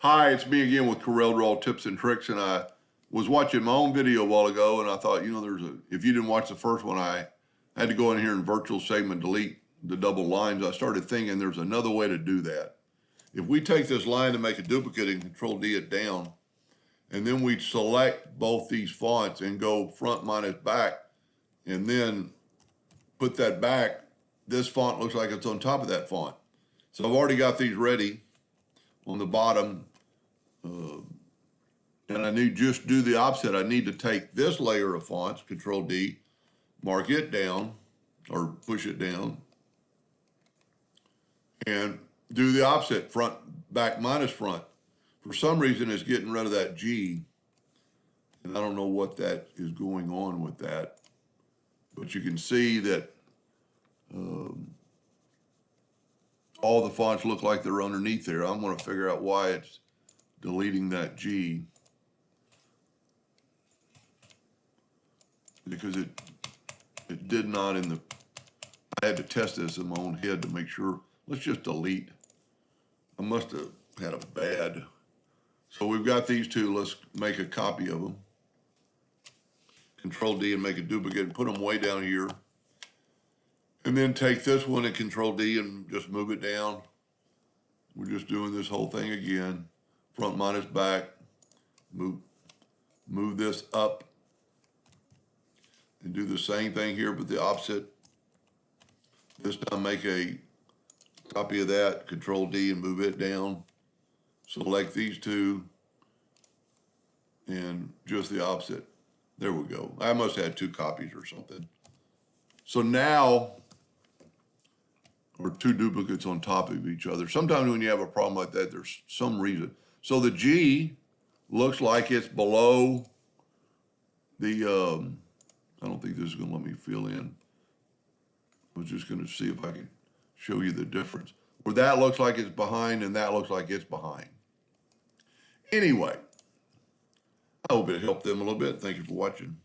Hi, it's me again with Corel Draw Tips and Tricks, and I was watching my own video a while ago, and I thought, if you didn't watch the first one, I had to go in here and virtual segment delete the double lines. I started thinking there's another way to do that. If we take this line and make a duplicate and Control D it down, and then we select both these fonts and go front minus back, and then put that back, this font looks like it's on top of that font. So I've already got these ready on the bottom. And I need just do the opposite. I need to take this layer of fonts, Control D, mark it down or push it down, and do the opposite, front, back minus front. For some reason, it's getting rid of that G, and I don't know what that is going on with that. But you can see that all the fonts look like they're underneath there. I'm going to figure out why it's deleting that G. Because it did not I had to test this in my own head to make sure. Let's just delete. I must have had a bad. So we've got these two. Let's make a copy of them. Control D and make a duplicate and put them way down here. And then take this one and Control D and just move it down. We're just doing this whole thing again. Front minus back. Move this up. And do the same thing here, but the opposite. This time make a copy of that, Control D and move it down. Select these two and just the opposite. There we go. I must have had two copies or something. So now, or two duplicates on top of each other. Sometimes when you have a problem like that, there's some reason. So the G looks like it's below the, I don't think this is going to let me fill in. I was just going to see if I can show you the difference. Where that looks like it's behind and that looks like it's behind. Anyway, I hope it helped them a little bit. Thank you for watching.